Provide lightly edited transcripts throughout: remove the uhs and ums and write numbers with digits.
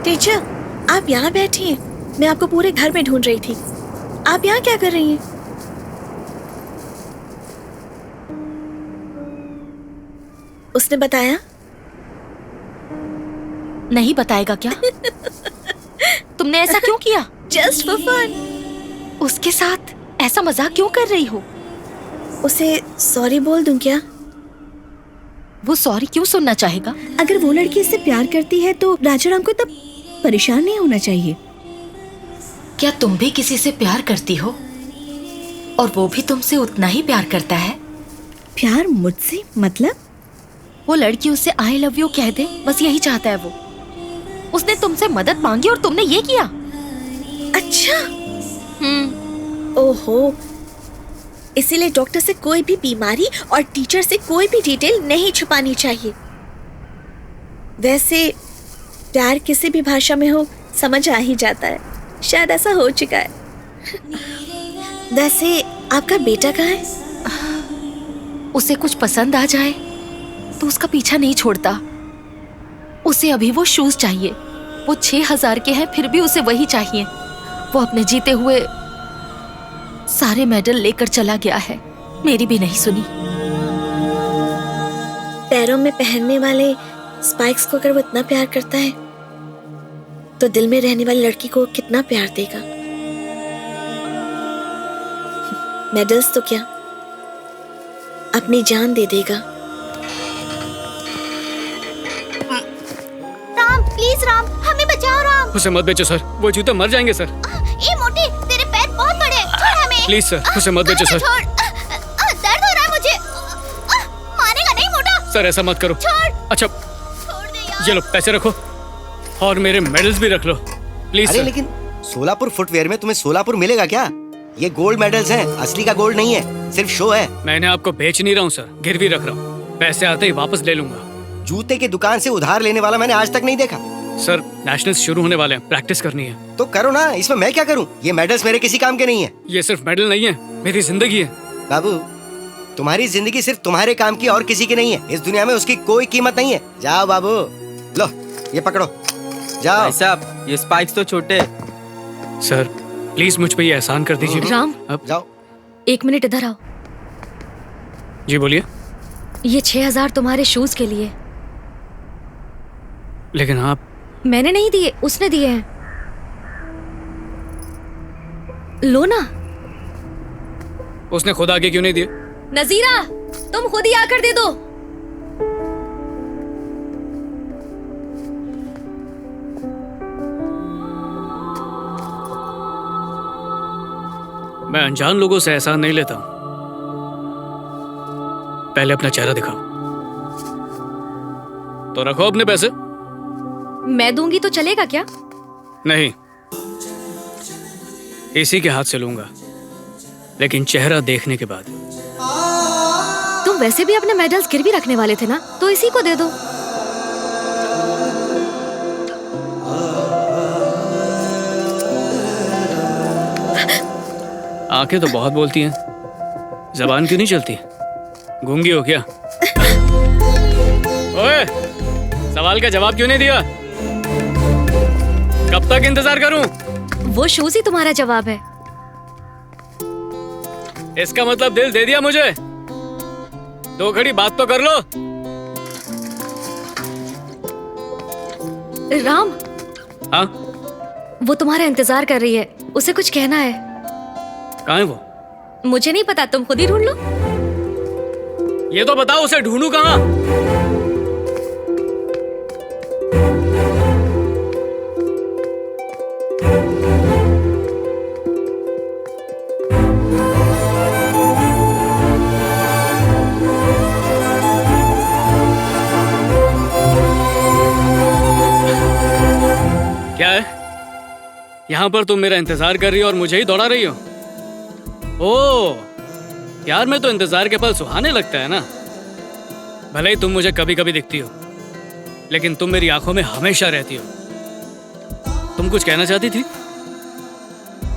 Teacher, आप यहाँ बैठिए, मैं आपको पूरे घर में ढूंढ रही थी। आप यहाँ क्या कर रही हैं? उसने बताया? नहीं बताएगा क्या? तुमने ऐसा क्यों किया? Just for fun. उसके साथ ऐसा मजाक क्यों कर रही हो? उसे सॉरी बोल दूं क्या? वो सॉरी क्यों सुनना चाहेगा? अगर वो लड़की इससे प्यार करती है तो राजाराम को तब परेशान नहीं होना चाहिए। क्या तुम भी किसी से प्यार करती हो और वो भी तुमसे उतना ही प्यार करता है? प्यार मुझसे मतलब? वो लड़की उससे आई लव यू कह दे, बस यही चाहता है वो। उसने तुमसे मदद मांगी और तुमने ये किया। अच्छा। ओहो, इसीलिए डॉक्टर से कोई भी बीमारी और टीचर से कोई भी डिटेल नहीं छुपानी चाहिए। वैसे प्यार किसी भी भाषा में हो समझ आ ही जाता है। शायद ऐसा हो चुका है। वैसे आपका बेटा कहाँ है? उसे कुछ पसंद आ जाए तो उसका पीछा नहीं छोड़ता। उसे अभी वो शूज चाहिए। वो 6000 के हैं, फिर भी उसे वही चाहिए। वो अपने जीते हुए सारे मेडल लेकर चला गया है, मेरी भी नहीं सुनी। पैरों में पहनने वाले स्पाइक्स को अगर वो इतना प्यार करता है तो दिल में रहने वाली लड़की को कितना प्यार देगा। मेडल्स तो क्या, अपनी जान दे देगा। राम, प्लीज राम, हमें बचाओ राम। उसे मत बेचो सर, वो जूते मर जाएंगे सर। ए मोटे, तेरे पैर बहुत बड़े हैं, छोड़ हमें। प्लीज सर, उसे मत बेचो सर। छोड़, दर्द हो रहा है मुझे। मारेगा नहीं मोटा। सर ऐसा मत करो। छोड़। अच्छा छोड़ दे यार। ये लो पैसे रखो और मेरे मेडल्स भी रख लो प्लीज अरे सर। लेकिन सोलापुर फुटवेयर में तुम्हें सोलापुर मिलेगा क्या? ये गोल्ड मेडल्स हैं, असली का गोल्ड नहीं है, सिर्फ शो है। मैंने आपको बेच नहीं रहा हूँ सर, गिरवी रख रहा हूँ। पैसे आते ही वापस ले लूंगा। जूते की दुकान से उधार लेने वाला मैंने आज तक नहीं देखा। सर नेशनल्स शुरू होने वाले हैं, प्रैक्टिस करनी है। तो करो ना, इसमें मैं क्या करूं? ये मेडल्स मेरे किसी काम के नहीं है। ये सिर्फ मेडल नहीं है, मेरी जिंदगी है। बाबू, तुम्हारी जिंदगी सिर्फ तुम्हारे काम की और किसी की नहीं है। इस दुनिया में उसकी कोई कीमत नहीं है। जाओ बाबू, लो ये पकड़ो, जाओ। भाई साहब, ये स्पाइक्स तो छोटे। सर प्लीज मुझ पे ये एहसान कर दीजिए। राम, अब जाओ। 1 मिनट इधर आओ। जी बोलिए। ये 6000 तुम्हारे शूज के लिए। लेकिन आप। मैंने नहीं दिए, उसने दिए हैं। लो ना। उसने खुद आगे क्यों नहीं दिए? नजीरा, तुम खुद ही आकर दे दो। मैं अनजान लोगों से एहसान नहीं लेता हूं। पहले अपना चेहरा दिखाओ। तो रखो अपने पैसे। मैं दूंगी तो चलेगा क्या? नहीं, इसी के हाथ से लूंगा, लेकिन चेहरा देखने के बाद। तुम वैसे भी अपने मेडल्स गिरवी रखने वाले थे ना, तो इसी को दे दो। आंखें तो बहुत बोलती हैं, जबान क्यों नहीं चलती? गूंगी हो क्या? ओए, सवाल का जवाब क्यों नहीं दिया? कब तक इंतजार करूं? वो शूज ही तुम्हारा जवाब है। इसका मतलब दिल दे दिया मुझे? 2 घड़ी बात तो कर लो। राम, हाँ, वो तुम्हारा इंतजार कर रही है, उसे कुछ कहना है। कहाँ है वो? मुझे नहीं पता, तुम खुद ही ढूंढ लो। ये तो बताओ, उसे ढूंढूं कहाँ? क्या है? यहाँ पर तुम मेरा इंतजार कर रही हो और मुझे ही दौड़ा रही हो? ओह, यार मैं तो इंतजार के पल सुहाने लगता है ना। भले ही तुम मुझे कभी कभी दिखती हो, लेकिन तुम मेरी आंखों में हमेशा रहती हो। तुम कुछ कहना चाहती थी?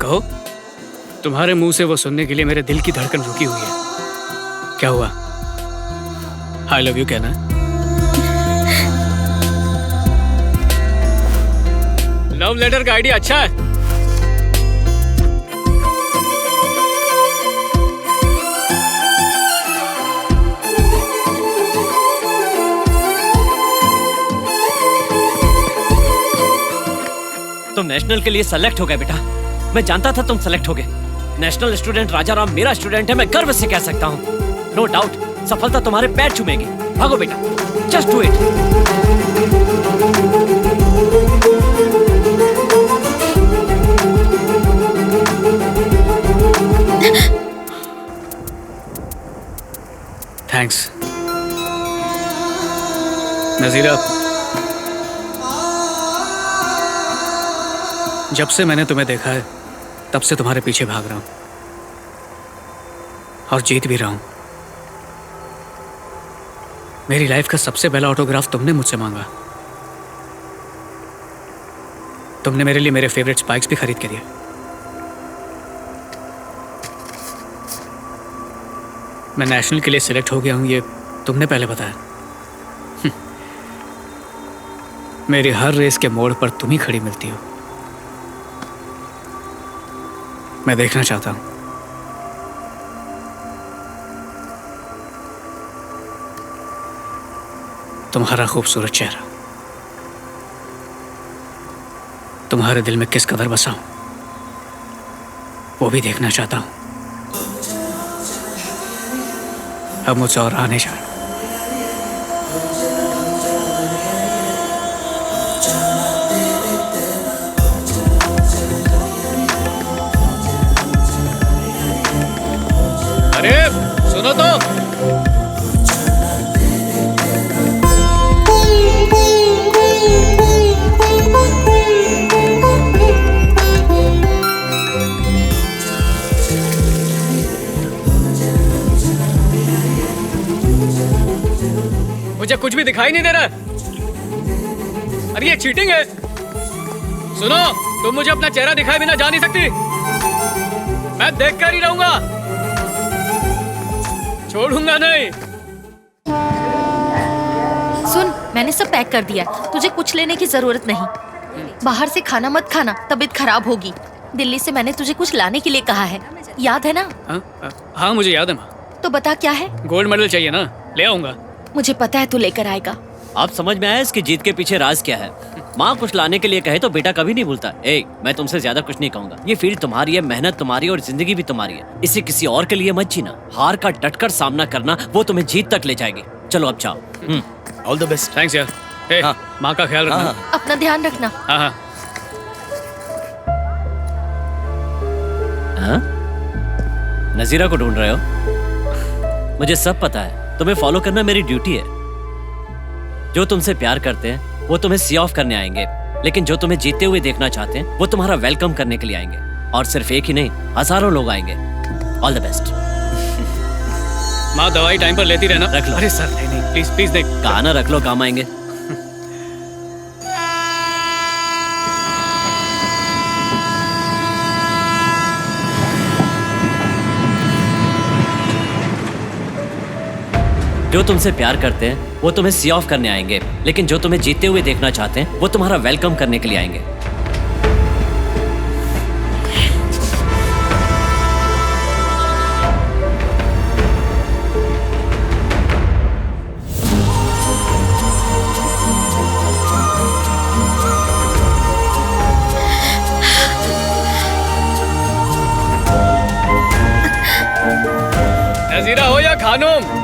कहो। तुम्हारे मुंह से वो सुनने के लिए मेरे दिल की धड़कन रुकी हुई है। क्या हुआ? आई लव यू कहना है? लव लेटर का आइडिया अच्छा है। तुम नेशनल के लिए सेलेक्ट हो गए बेटा। मैं जानता था तुम सेलेक्ट होगे। नेशनल स्टूडेंट राजाराम मेरा स्टूडेंट है, मैं गर्व से कह सकता हूँ। नो डाउट सफलता तुम्हारे पैर चूमेगी। भागो बेटा, जस्ट डू इट। थैंक्स नजीरा। जब से मैंने तुम्हें देखा है तब से तुम्हारे पीछे भाग रहा हूं और जीत भी रहा हूं। मेरी लाइफ का सबसे पहला ऑटोग्राफ तुमने मुझसे मांगा। तुमने मेरे लिए मेरे फेवरेट स्पाइक्स भी खरीद के दिए। मैं नेशनल के लिए सिलेक्ट हो गया हूं ये तुमने पहले बताया। मेरी हर रेस के मोड़ पर तुम ही खड़ी मिलती हो। मैं देखना चाहता हूं तुम्हारा खूबसूरत चेहरा तुम्हारे दिल में किस कदर बसा हूं, वो भी देखना चाहता हूं। अब मुझसे और आने जाए। अरे सुनो तो। मुझे कुछ भी दिखाई नहीं दे रहा। अरे ये चीटिंग है। सुनो, तुम मुझे अपना चेहरा दिखाए बिना जा नहीं सकती। मैं देख कर ही रहूंगा, छोड़ूंगा नहीं। सुन, मैंने सब पैक कर दिया, तुझे कुछ लेने की जरूरत नहीं। बाहर से खाना मत खाना, तबीयत खराब होगी। दिल्ली से मैंने तुझे कुछ लाने के लिए कहा है, याद है ना? हाँ मुझे याद है माँ। तो बता क्या है? गोल्ड मेडल चाहिए ना, ले आऊंगा। मुझे पता है तू लेकर आएगा। आप समझ में आया इसकी जीत के पीछे राज क्या है? माँ कुछ लाने के लिए कहे तो बेटा कभी नहीं भूलता। मैं तुमसे ज्यादा कुछ नहीं कहूंगा। ये फील्ड तुम्हारी है, मेहनत तुम्हारी और जिंदगी भी तुम्हारी है। इसे किसी और के लिए मत जीना। हार का डटकर सामना करना वो तुम्हें जीत तक ले जाएगी। चलो अब जाओ। All the best. थैंक्स यार। हाँ। माँ का ख्याल रखना। अपना ध्यान रखना। हाँ हाँ। हाँ? नजीरा को ढूंढ रहे हो? मुझे सब पता है। तुम्हें फॉलो करना मेरी ड्यूटी है। जो तुमसे प्यार करते हैं वो तुम्हें सी ऑफ करने आएंगे, लेकिन जो तुम्हें जीते हुए देखना चाहते हैं वो तुम्हारा वेलकम करने के लिए आएंगे। और सिर्फ एक ही नहीं, हजारों लोग आएंगे। All the best. माँ दवाई टाइम पर लेती रहना। रख लो। अरे सर नहीं प्लीज प्लीज देख। कहा ना रख लो, काम आएंगे। जो तुमसे प्यार करते हैं वो तुम्हें सी ऑफ करने आएंगे, लेकिन जो तुम्हें जीते हुए देखना चाहते हैं वो तुम्हारा वेलकम करने के लिए आएंगे। नजीरा हो या खानूम,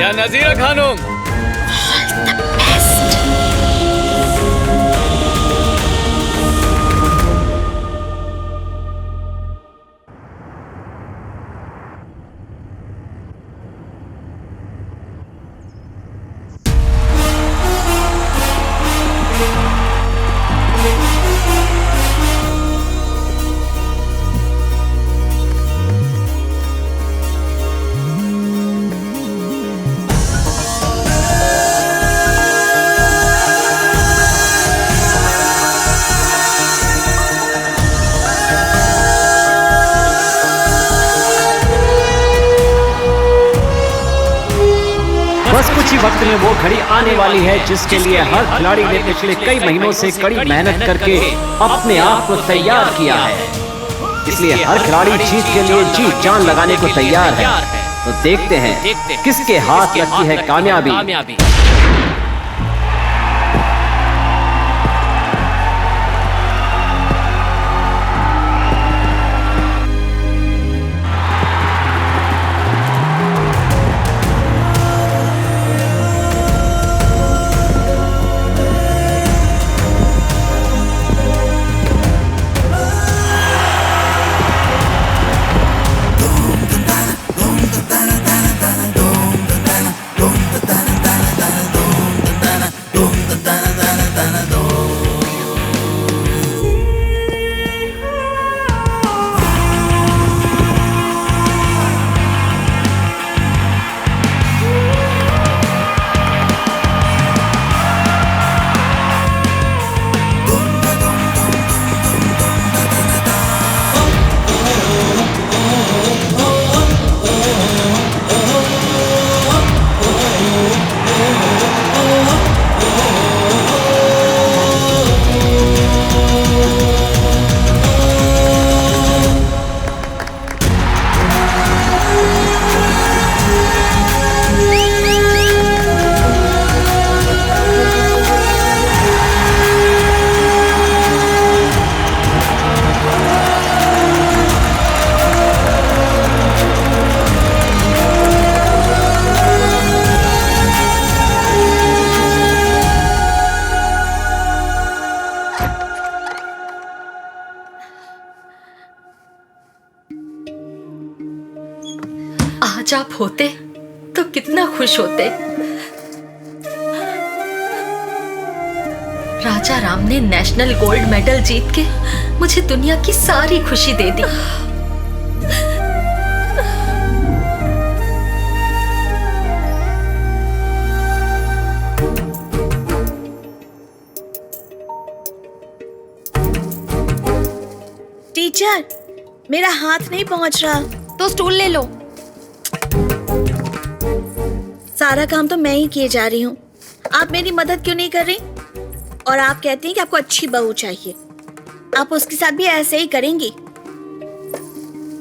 या नजीरा खानूम। बस कुछ ही वक्त में वो घड़ी आने वाली है जिसके लिए हर खिलाड़ी ने पिछले कई महीनों से कड़ी मेहनत करके अपने आप को तैयार किया है। इसलिए हर खिलाड़ी जीत के लिए जी जान लगाने को तैयार है। तो देखते हैं किसके हाथ लगती है कामयाबी। आज आप होते तो कितना खुश होते। राजा राम ने नेशनल गोल्ड मेडल जीत के मुझे दुनिया की सारी खुशी दे दी। टीचर, मेरा हाथ नहीं पहुंच रहा। तो स्टूल ले लो। सारा काम तो मैं ही किए जा रही हूँ, आप मेरी मदद क्यों नहीं कर रही? और आप कहती हैं कि आपको अच्छी बहू चाहिए, आप उसके साथ भी ऐसे ही करेंगी?